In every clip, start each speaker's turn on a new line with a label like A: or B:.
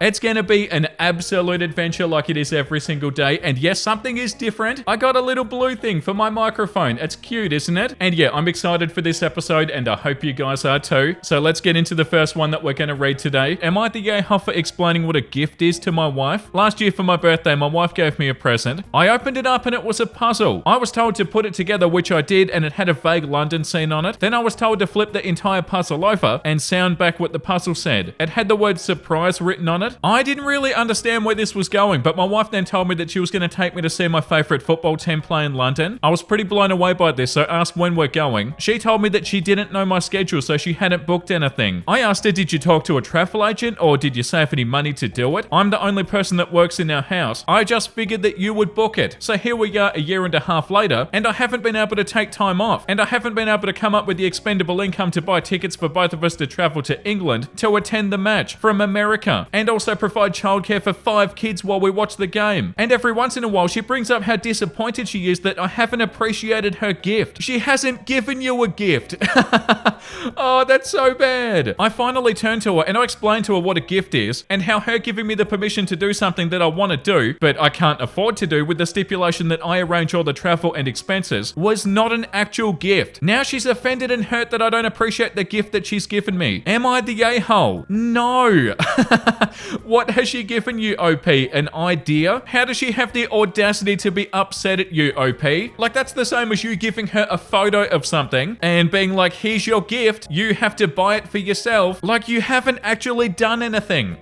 A: It's gonna be an absolute adventure like it is every single day. And yes, something is different. I got a little blue thing for my microphone. It's cute, isn't it? And yeah, I'm excited for this episode and I hope you guys are too. So let's get into the first one that we're gonna read today. Am I the a-hole for explaining what a gift is to my wife? Last year for my birthday, my wife gave me a present. I opened it up and it was a puzzle. I was told to put it together, which I did, and it had a vague London scene on it. Then I was told to flip the entire puzzle over and sound back what the puzzle said. It had the word surprise written on it. I didn't really understand where this was going, but my wife then told me that she was going to take me to see my favourite football team play in London. I was pretty blown away by this, so asked when we're going. She told me that she didn't know my schedule, so she hadn't booked anything. I asked her, did you talk to a travel agent or did you save any money to do it? I'm the only person that works in our house. I just figured that you would book it. So here we are a year and a half later, and I haven't been able to take time off, and I haven't been able to come up with the expendable income to buy tickets for both of us to travel to England to attend the match from America, and also provide childcare for 5 kids while we watch the game. And every once in a while, she brings up how disappointed she is that I haven't appreciated her gift. She hasn't given you a gift. Oh, that's so bad. I finally turned to her and I explained to her what a gift is and how her giving me the permission to do something that I want to do, but I can't afford to do with the stipulation that I arrange all the travel and expenses, was not an actual gift. Now she's offended and hurt that I don't appreciate the gift that she's given me. Am I the a-hole? No. What has she given you, OP? An idea? How does she have the audacity to be upset at you, OP? Like, that's the same as you giving her a photo of something and being like, here's your gift, you have to buy it for yourself. Like, you haven't actually done anything.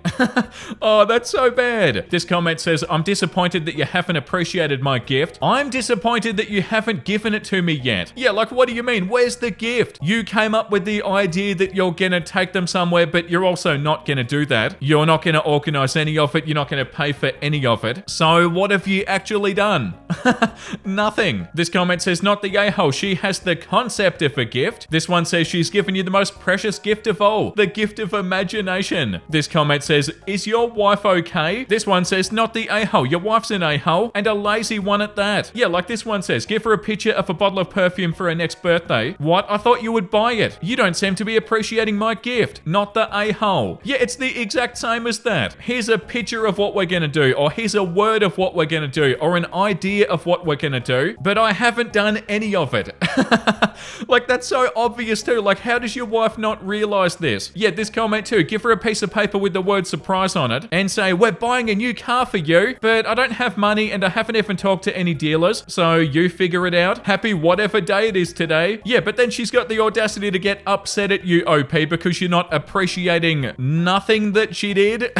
A: Oh, that's so bad. This comment says, I'm disappointed that you haven't appreciated my gift. I'm disappointed that you haven't given it to me yet. Yeah, like, what do you mean? Where's the gift? You came up with the idea that you're gonna take them somewhere, but you're also not gonna do that. You're not gonna organize any of it. You're not gonna pay for any of it. So what have you actually done? Nothing. This comment says, not the a-hole. She has the concept of a gift. This one says, she's given you the most precious gift of all, the gift of imagination. This comment says, is your wife okay? This one says, not the a-hole. Your wife's an a-hole and a lazy one at that. Yeah, like this one says, give her a picture of a bottle of perfume for her next birthday. What? I thought you would buy it. You don't seem to be appreciating my gift. Not the a-hole. Yeah, it's the exact same as that. Here's a picture of what we're gonna do, or here's a word of what we're gonna do, or an idea of what we're gonna do, but I haven't done any of it. Like, that's so obvious too. Like, how does your wife not realize this? Yeah, this comment too, give her a piece of paper with the word surprise on it and say, we're buying a new car for you, but I don't have money and I haven't even talked to any dealers, so you figure it out. Happy whatever day it is today. Yeah, but then she's got the audacity to get upset at you, OP, because you're not appreciating nothing that she did.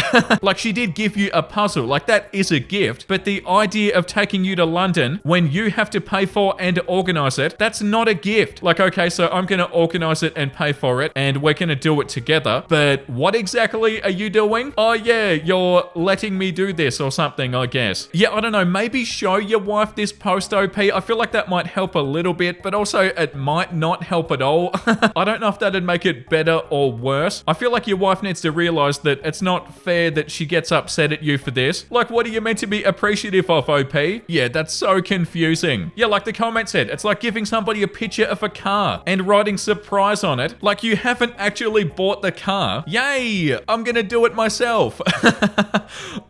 A: Like, she did give you a puzzle. Like, that is a gift, but the idea of taking you to London when you have to pay for and organize it, that's not a gift. Like, okay, so I'm gonna organize it and pay for it and we're gonna do it together, but what exactly are you doing? Oh yeah, you're letting me do this or something, I guess. Yeah, I don't know, maybe show your wife this post, OP. I feel like that might help a little bit, but also it might not help at all. I don't know if that'd make it better or worse. I feel like your wife needs to realize that it's not fair that she gets upset at you for this. Like, what are you meant to be appreciative of, OP? Yeah, that's so confusing. Yeah, like the comment said, it's like giving somebody a picture of a car and writing surprise on it. Like, you haven't actually bought the car. Yay, I'm gonna do it myself.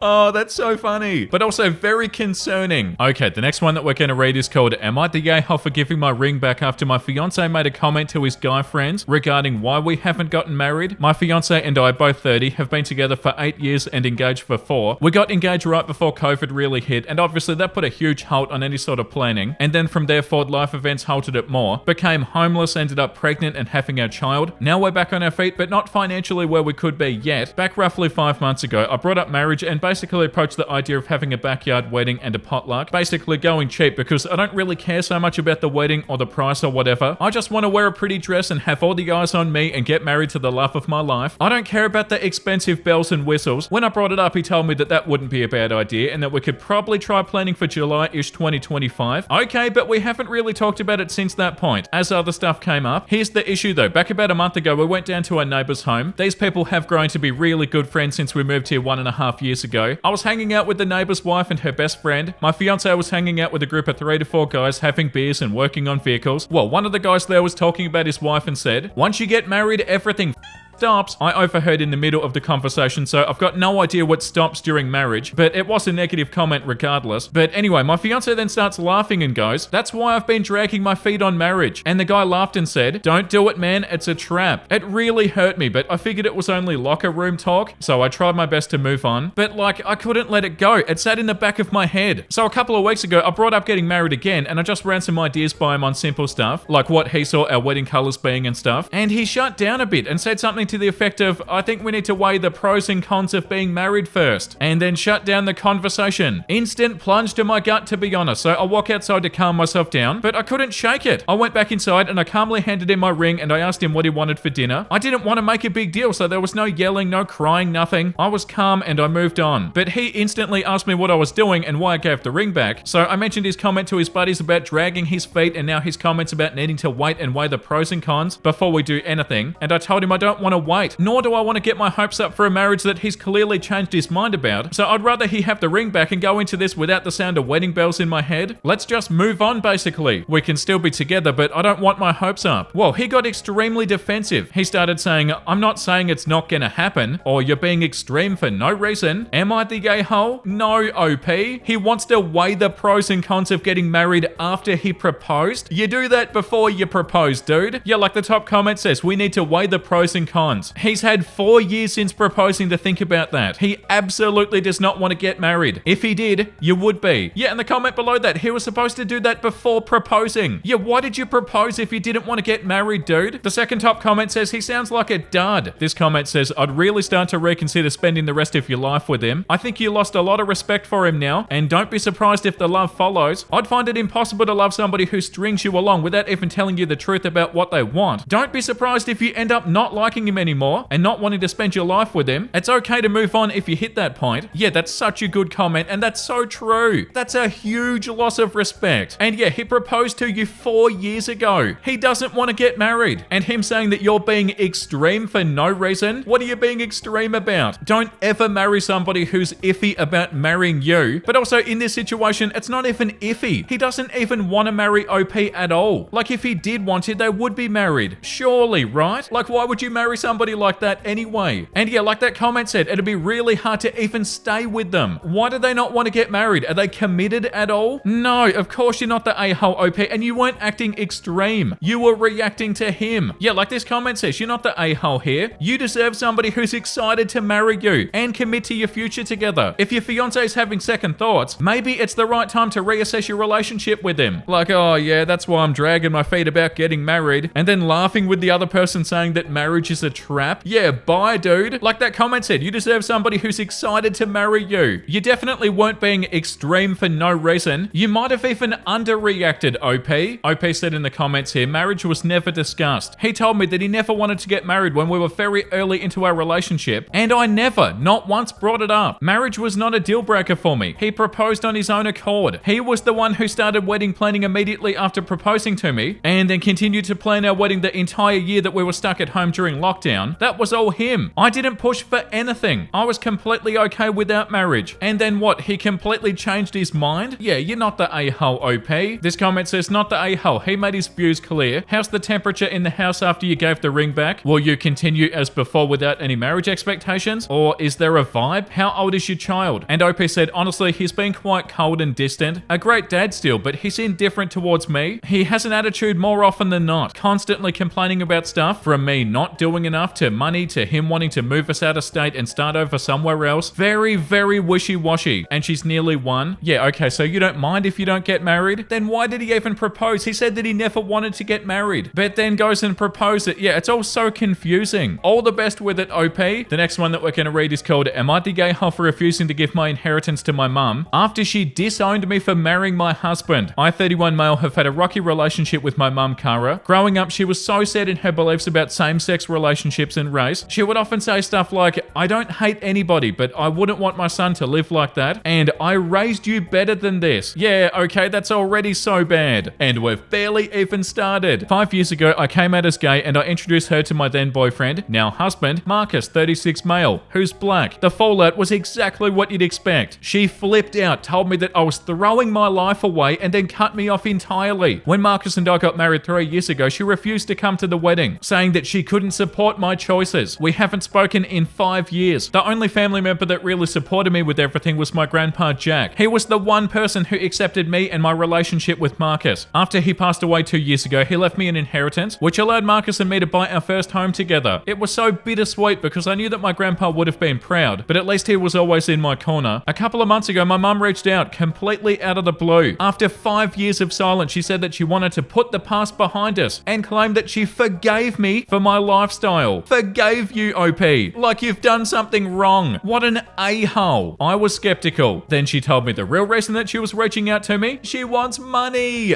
A: Oh, that's so funny, but also very concerning. Okay, the next one that we're gonna read is called, Am I the a-hole for giving my ring back after my fiance made a comment to his guy friends regarding why we haven't gotten married? My fiance and I, both 30, have been together for 8 years and engaged for 4. We got engaged right before COVID really hit, and obviously that put a huge halt on any sort of planning, and then from there forward life events halted it more. Became homeless, ended up pregnant and having our child. Now we're back on our feet, but not financially where we could be yet. Back roughly 5 months ago, I brought up marriage and basically approached the idea of having a backyard wedding and a potluck. Basically going cheap because I don't really care so much about the wedding or the price or whatever. I just want to wear a pretty dress and have all the eyes on me and get married to the love of my life. I don't care about the expensive bells and whistles. When I brought it up, he told me that that wouldn't be a bad idea and that we could probably try planning for July-ish 2025. Okay, but we haven't really talked about it since that point, as other stuff came up. Here's the issue though. Back about a month ago, we went down to our neighbor's home. These people have grown to be really good friends since we moved here 1.5 years ago. I was hanging out with the neighbor's wife and her best friend. My fiance was hanging out with a group of 3 to 4 guys having beers and working on vehicles. Well, one of the guys there was talking about his wife and said, once you get married, everything stops I overheard in the middle of the conversation, so I've got no idea what stops during marriage, but it was a negative comment regardless. But anyway, my fiance then starts laughing and goes, "That's why I've been dragging my feet on marriage." And the guy laughed and said, "Don't do it, man, it's a trap." It really hurt me, but I figured it was only locker room talk, so I tried my best to move on. But like, I couldn't let it go. It sat in the back of my head. So a couple of weeks ago, I brought up getting married again, and I just ran some ideas by him on simple stuff, like what he saw our wedding colors being and stuff. And he shut down a bit and said something to the effect of, "I think we need to weigh the pros and cons of being married first," and then shut down the conversation. Instant plunge to my gut, to be honest, so I walk outside to calm myself down, but I couldn't shake it. I went back inside and I calmly handed him my ring and I asked him what he wanted for dinner. I didn't want to make a big deal, so there was no yelling, no crying, nothing. I was calm and I moved on. But he instantly asked me what I was doing and why I gave the ring back, so I mentioned his comment to his buddies about dragging his feet and now his comments about needing to wait and weigh the pros and cons before we do anything, and I told him I don't want to wait, nor do I want to get my hopes up for a marriage that he's clearly changed his mind about, so I'd rather he have the ring back and go into this without the sound of wedding bells in my head. Let's just move on, basically. We can still be together, but I don't want my hopes up. Well, he got extremely defensive. He started saying, "I'm not saying it's not gonna happen," or "You're being extreme for no reason." Am I the gay hole? No, OP. He wants to weigh the pros and cons of getting married after he proposed. You do that before you propose, dude. Yeah, like the top comment says, we need to weigh the pros and cons. He's had 4 years since proposing to think about that. He absolutely does not want to get married. If he did, you would be. Yeah, and the comment below that, he was supposed to do that before proposing. Yeah, why did you propose if you didn't want to get married, dude? The second top comment says, he sounds like a dud. This comment says, I'd really start to reconsider spending the rest of your life with him. I think you lost a lot of respect for him now, and don't be surprised if the love follows. I'd find it impossible to love somebody who strings you along without even telling you the truth about what they want. Don't be surprised if you end up not liking him anymore and not wanting to spend your life with him. It's okay to move on if you hit that point. Yeah, that's such a good comment, and that's so true. That's a huge loss of respect. And yeah, he proposed to you 4 years ago. He doesn't want to get married. And him saying that you're being extreme for no reason? What are you being extreme about? Don't ever marry somebody who's iffy about marrying you. But also in this situation, it's not even iffy. He doesn't even want to marry OP at all. Like if he did want it, they would be married. Surely, right? Like why would you marry somebody like that anyway? And yeah, like that comment said, it'd be really hard to even stay with them. Why do they not want to get married? Are they committed at all? No, of course you're not the a-hole OP, and you weren't acting extreme. You were reacting to him. Yeah, like this comment says, you're not the a-hole here. You deserve somebody who's excited to marry you and commit to your future together. If your fiance is having second thoughts, maybe it's the right time to reassess your relationship with him. Like, oh yeah, that's why I'm dragging my feet about getting married, and then laughing with the other person saying that marriage is a trap. Yeah, bye, dude. Like that comment said, you deserve somebody who's excited to marry you. You definitely weren't being extreme for no reason. You might have even underreacted, OP. OP said in the comments here, marriage was never discussed. He told me that he never wanted to get married when we were very early into our relationship, and I never, not once, brought it up. Marriage was not a deal breaker for me. He proposed on his own accord. He was the one who started wedding planning immediately after proposing to me, and then continued to plan our wedding the entire year that we were stuck at home during lockdown. That was all him. I didn't push for anything. I was completely okay without marriage. And then what? He completely changed his mind? Yeah, you're not the a-hole, OP. This comment says, not the a-hole. He made his views clear. How's the temperature in the house after you gave the ring back? Will you continue as before without any marriage expectations? Or is there a vibe? How old is your child? And OP said, honestly, he's been quite cold and distant. A great dad still, but he's indifferent towards me. He has an attitude more often than not, constantly complaining about stuff, from me not doing enough to money to him wanting to move us out of state and start over somewhere else. Very, very wishy-washy. And she's nearly 1. Yeah, okay, so you don't mind if you don't get married? Then why did he even propose? He said that he never wanted to get married, but then goes and proposed it. Yeah, it's all so confusing. All the best with it, OP. The next one that we're going to read is called, Am I the gay hole for refusing to give my inheritance to my mum after she disowned me for marrying my husband? I, 31 male, have had a rocky relationship with my mum, Cara. Growing up, she was so set in her beliefs about same-sex relationships and race. She would often say stuff like, I don't hate anybody, but I wouldn't want my son to live like that, and I raised you better than this. Yeah, okay, that's already so bad. And we've barely even started. 5 years ago, I came out as gay and I introduced her to my then boyfriend, now husband, Marcus, 36 male, who's black. The fallout was exactly what you'd expect. She flipped out, told me that I was throwing my life away, and then cut me off entirely. When Marcus and I got married 3 years ago, she refused to come to the wedding, saying that she couldn't support support my choices. We haven't spoken in 5 years. The only family member that really supported me with everything was my grandpa Jack. He was the one person who accepted me and my relationship with Marcus. After he passed away 2 years ago, he left me an inheritance, which allowed Marcus and me to buy our first home together. It was so bittersweet because I knew that my grandpa would have been proud, but at least he was always in my corner. A couple of months ago, my mum reached out completely out of the blue. After 5 years of silence, she said that she wanted to put the past behind us and claimed that she forgave me for my lifestyle. Forgave you, OP. Like you've done something wrong. What an a-hole. I was skeptical. Then she told me the real reason that she was reaching out to me, she wants money.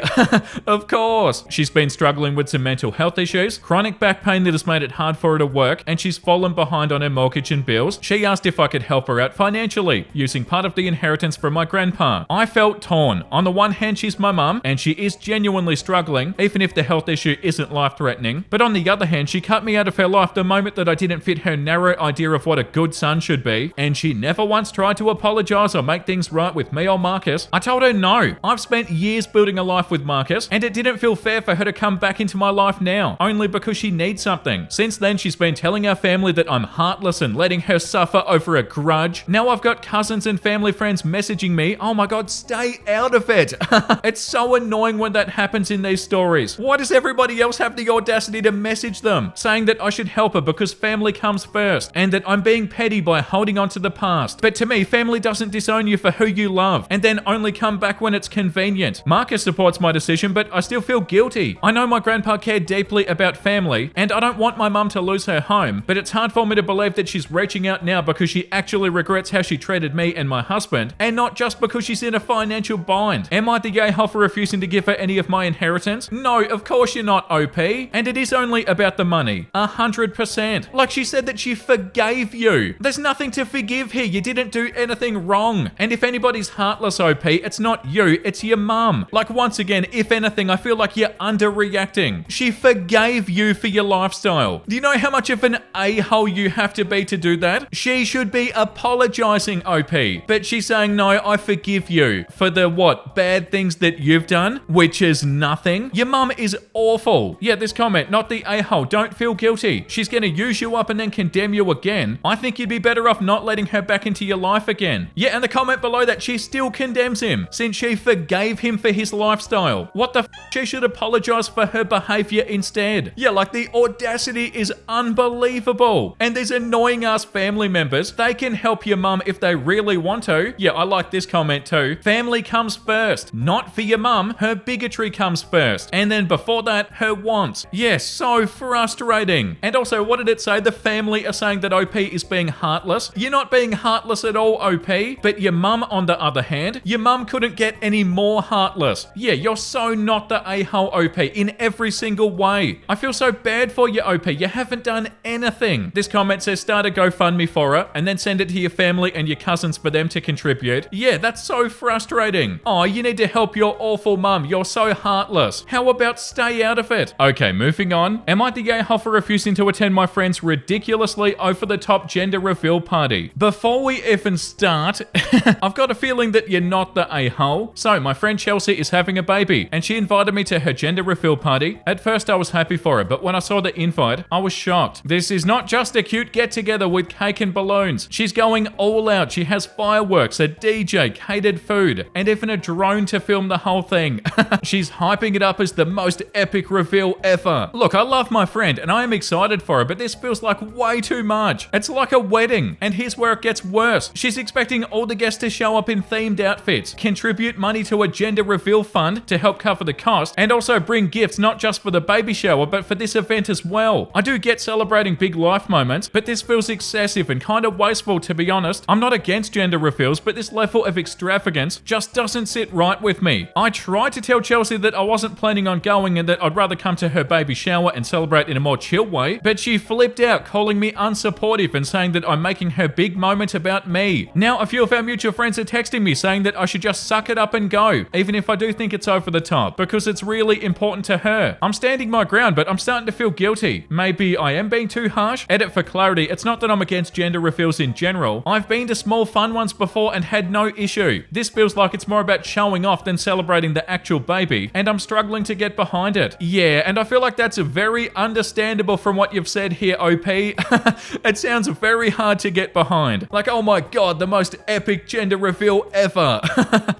A: Of course. She's been struggling with some mental health issues, chronic back pain that has made it hard for her to work, and she's fallen behind on her mortgage and bills. She asked if I could help her out financially, using part of the inheritance from my grandpa. I felt torn. On the one hand, she's my mum, and she is genuinely struggling, even if the health issue isn't life-threatening. But on the other hand, she cut me out of her life the moment that I didn't fit her narrow idea of what a good son should be, and she never once tried to apologize or make things right with me or Marcus. I told her no. I've spent years building a life with Marcus, and it didn't feel fair for her to come back into my life now, only because she needs something. Since then, she's been telling our family that I'm heartless and letting her suffer over a grudge. Now I've got cousins and family friends messaging me, oh my god, stay out of it. It's so annoying when that happens in these stories. Why does everybody else have the audacity to message them, saying that I should help her because family comes first, and that I'm being petty by holding on to the past? But to me, family doesn't disown you for who you love, and then only come back when it's convenient. Marcus supports my decision, but I still feel guilty. I know my grandpa cared deeply about family, and I don't want my mum to lose her home, but it's hard for me to believe that she's reaching out now because she actually regrets how she treated me and my husband, and not just because she's in a financial bind. Am I the a-hole for refusing to give her any of my inheritance? No, of course you're not, OP. And it is only about the money. 100%. Like she said that she forgave you. There's nothing to forgive here. You didn't do anything wrong. And if anybody's heartless, OP, it's not you, it's your mum. Like once again, if anything, I feel like you're underreacting. She forgave you for your lifestyle. Do you know how much of an a-hole you have to be to do that? She should be apologizing, OP. But she's saying, no, I forgive you for the what? Bad things that you've done, which is nothing. Your mum is awful. Yeah, this comment, not the a-hole. Don't feel guilty. She's gonna use you up and then condemn you again. I think you'd be better off not letting her back into your life again. Yeah, and the comment below that, she still condemns him since she forgave him for his lifestyle. What the f? She should apologize for her behavior instead. Yeah, like the audacity is unbelievable. And these annoying ass family members, they can help your mum if they really want to. Yeah, I like this comment too. Family comes first. Not for your mum, her bigotry comes first. And then before that, her wants. Yes, so frustrating. And also, what did it say? The family are saying that OP is being heartless. You're not being heartless at all, OP. But your mum, on the other hand, your mum couldn't get any more heartless. Yeah, you're so not the a-hole, OP, in every single way. I feel so bad for you, OP. You haven't done anything. This comment says start a GoFundMe for her and then send it to your family and your cousins for them to contribute. Yeah, that's so frustrating. Oh, you need to help your awful mum. You're so heartless. How about stay out of it? Okay, moving on. Am I the a-hole for refusing to attend my friend's ridiculously over-the-top gender reveal party? Before we even start, I've got a feeling that you're not the a-hole. So, my friend Chelsea is having a baby, and she invited me to her gender reveal party. At first, I was happy for her, but when I saw the invite, I was shocked. This is not just a cute get-together with cake and balloons. She's going all out. She has fireworks, a DJ, catered food, and even a drone to film the whole thing. She's hyping it up as the most epic reveal ever. Look, I love my friend, and I am excited for her, but this feels like way too much. It's like a wedding, and here's where it gets worse. She's expecting all the guests to show up in themed outfits, contribute money to a gender reveal fund to help cover the cost, and also bring gifts not just for the baby shower, but for this event as well. I do get celebrating big life moments, but this feels excessive and kind of wasteful, to be honest. I'm not against gender reveals, but this level of extravagance just doesn't sit right with me. I tried to tell Chelsea that I wasn't planning on going and that I'd rather come to her baby shower and celebrate in a more chill way, but she flipped out, calling me unsupportive and saying that I'm making her big moment about me. Now, a few of our mutual friends are texting me saying that I should just suck it up and go, even if I do think it's over the top, because it's really important to her. I'm standing my ground, but I'm starting to feel guilty. Maybe I am being too harsh? Edit for clarity, it's not that I'm against gender reveals in general. I've been to small fun ones before and had no issue. This feels like it's more about showing off than celebrating the actual baby, and I'm struggling to get behind it. Yeah, and I feel like that's very understandable from what what you've said here, OP. It sounds very hard to get behind. Like, oh my god, the most epic gender reveal ever.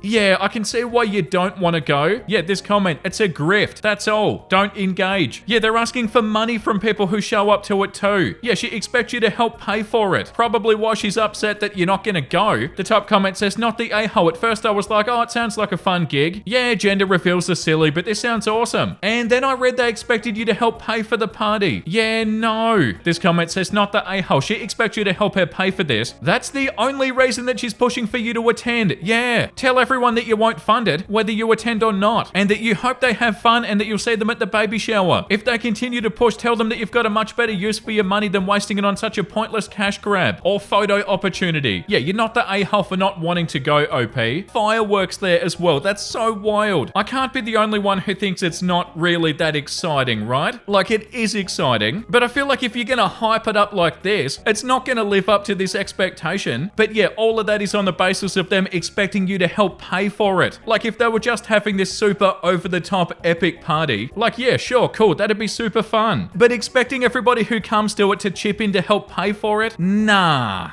A: Yeah, I can see why you don't want to go. Yeah, this comment, it's a grift. That's all. Don't engage. Yeah, they're asking for money from people who show up to it too. Yeah, she expects you to help pay for it. Probably why she's upset that you're not gonna go. The top comment says, not the a-hole. At first I was like, oh, it sounds like a fun gig. Yeah, gender reveals are silly, but this sounds awesome. And then I read they expected you to help pay for the party. Yeah, no. This comment says, not the a-hole. She expects you to help her pay for this. That's the only reason that she's pushing for you to attend. Yeah. Tell everyone that you won't fund it, whether you attend or not, and that you hope they have fun and that you'll see them at the baby shower. If they continue to push, tell them that you've got a much better use for your money than wasting it on such a pointless cash grab or photo opportunity. Yeah, you're not the a-hole for not wanting to go, OP. Fireworks there as well. That's so wild. I can't be the only one who thinks it's not really that exciting, right? Like, it is exciting, but I feel like if you're gonna hype it up like this, it's not gonna live up to this expectation. But yeah, all of that is on the basis of them expecting you to help pay for it. Like, if they were just having this super over-the-top epic party, like, yeah, sure, cool, that'd be super fun. But expecting everybody who comes to it to chip in to help pay for it? Nah.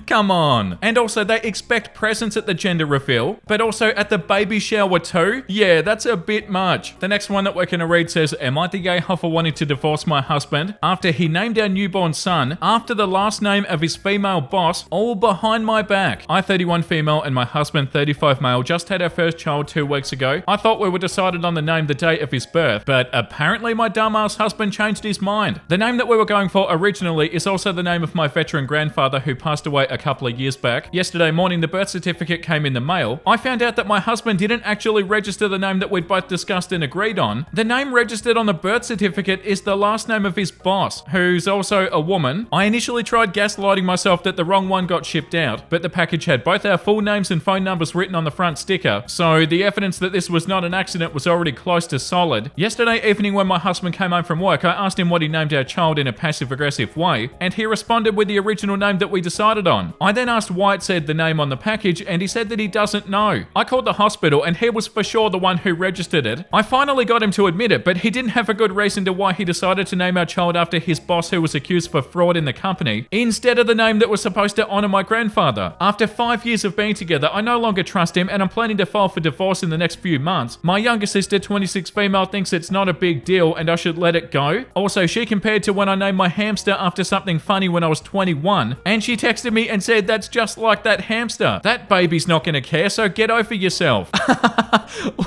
A: Come on. And also, they expect presents at the gender reveal, but also at the baby shower too? Yeah, that's a bit much. The next one that we're gonna read says, am I the a-hole for wanting to divorce my husband after he named our newborn son after the last name of his female boss, all behind my back? I, 31 female, and my husband, 35 male, just had our first child 2 weeks ago. I thought we were decided on the name the day of his birth, but apparently my dumbass husband changed his mind. The name that we were going for originally is also the name of my veteran grandfather who passed away a couple of years back. Yesterday morning, the birth certificate came in the mail. I found out that my husband didn't actually register the name that we'd both discussed and agreed on. The name registered on the birth certificate is the last name of his boss, who's also a woman. I initially tried gaslighting myself that the wrong one got shipped out, but the package had both our full names and phone numbers written on the front sticker, so the evidence that this was not an accident was already close to solid. Yesterday evening when my husband came home from work, I asked him what he named our child in a passive-aggressive way, and he responded with the original name that we decided on. I then asked why it said the name on the package, and he said that he doesn't know. I called the hospital, and he was for sure the one who registered it. I finally got him to admit it, but he didn't have a good reason to why he decided to name our child after his boss who was accused for fraud in the company, instead of the name that was supposed to honor my grandfather. After 5 years of being together, I no longer trust him, and I'm planning to file for divorce in the next few months. My younger sister, 26 female, thinks it's not a big deal and I should let it go. Also, she compared to when I named my hamster after something funny when I was 21, and she texted me and said that's just like that hamster. That baby's not gonna care, so get over yourself.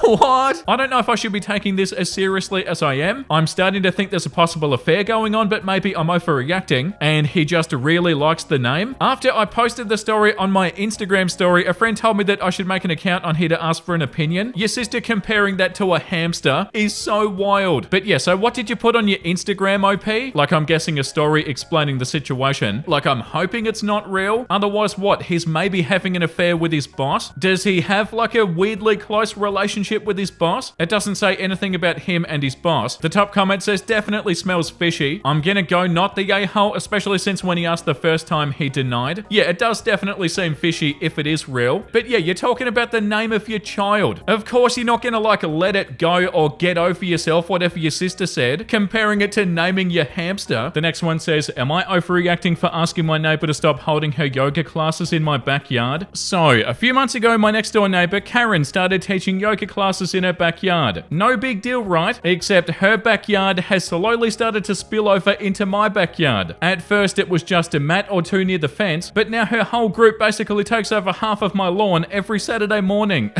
A: What? I don't know if I should be taking this as seriously as I am. I'm starting to think there's a possible affair going on, but maybe I'm overreacting and he just really likes the name. After I posted the story on my Instagram story, a friend told me that I should make an account on here to ask for an opinion. Your sister comparing that to a hamster is so wild. But yeah, so what did you put on your Instagram, OP? Like, I'm guessing a story explaining the situation. Like, I'm hoping it's not real. Otherwise, what? He's maybe having an affair with his boss? Does he have like a weirdly close relationship with his boss? It doesn't say anything about him and his boss. The top comment says definitely smells fishy. I'm gonna go not the a-hole, especially since when he asked the first time he denied. Yeah, it does definitely seem fishy if it is real. But yeah, you're talking about the name of your child. Of course you're not gonna like let it go or get over yourself, whatever your sister said, comparing it to naming your hamster. The next one says, am I overreacting for asking my neighbor to stop holding her yoga classes in my backyard? So, a few months ago, my next door neighbor, Karen, started teaching yoga classes in her backyard. No big deal, right? Except her backyard has slowly started to spill over into my backyard. At first, it was just a mat or two near the fence, but now her whole group basically takes over half of my lawn every Saturday morning.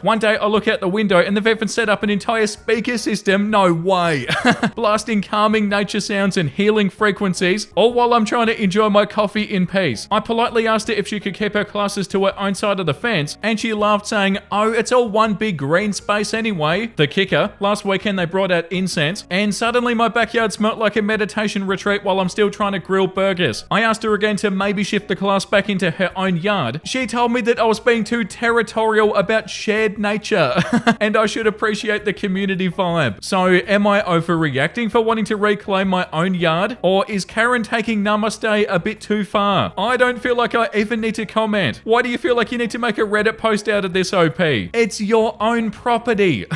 A: One day, I look out the window and they've even set up an entire speaker system. No way. Blasting calming nature sounds and healing frequencies, all while I'm trying to enjoy my coffee in peace. I politely asked her if she could keep her classes to her own side of the fence, and she laughed saying, oh, it's all one big green space anyway. The kicker, last weekend they brought out incense, and suddenly my backyard smelt like a meditation retreat while I'm still trying to grill burgers. I asked her again to maybe shift the class back into her own yard. She told me that I was being too territorial about shared nature, and I should appreciate the community vibe. So, am I overreacting for wanting to reclaim my own yard? Or is Karen taking Namaste a bit too far? I don't feel like I even need to comment. Why do you feel like you need to make a Reddit post out of this, OP? It's your own property.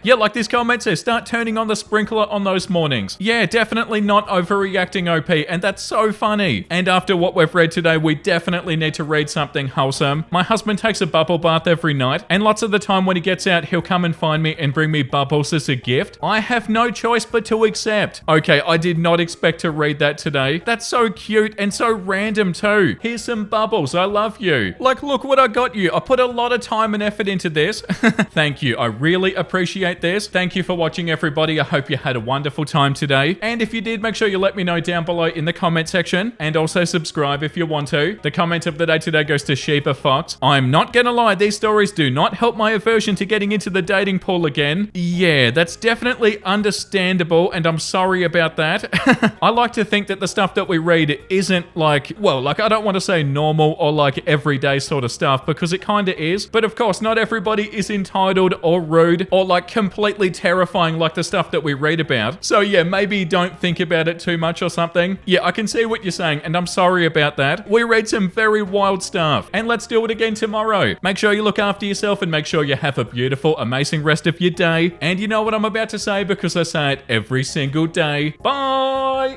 A: Yeah, like this comment says, start turning on the sprinkler on those mornings. Yeah, definitely not overreacting, OP, and that's so funny. And after what we've read today, we definitely need to read something wholesome. My husband takes a bubble bath every night, and lots of the time when he gets out, he'll come and find me and bring me bubbles as a gift. I have no choice but to accept. Okay, I did not expect to read that today. That's so cute and so random too. Here's some bubbles. I love you. Like, look what I got you. I put a lot of time and effort into this. Thank you. I really appreciate this. Thank you for watching, everybody. I hope you had a wonderful time today. And if you did, make sure you let me know down below in the comment section, and also subscribe if you want to. The comment of the day today goes to Sheba Fox. I'm not gonna lie, these stories do not help my aversion to getting into the dating pool again. Yeah, that's definitely understandable, and I'm sorry about that. I like to think that the stuff that we read isn't like, well, like, I don't want to say normal or like everyday sort of stuff, because it kind of is. But of course, not everybody is entitled or rude or like completely terrifying like the stuff that we read about. So yeah, maybe don't think about it too much or something. Yeah, I can see what you're saying, and I'm sorry about that. We read some very wild stuff, and let's do it again tomorrow. Make sure you look after yourself, and make sure you have a beautiful, amazing rest of your day. And you know what I'm about to say, because I say it every single day. Bye!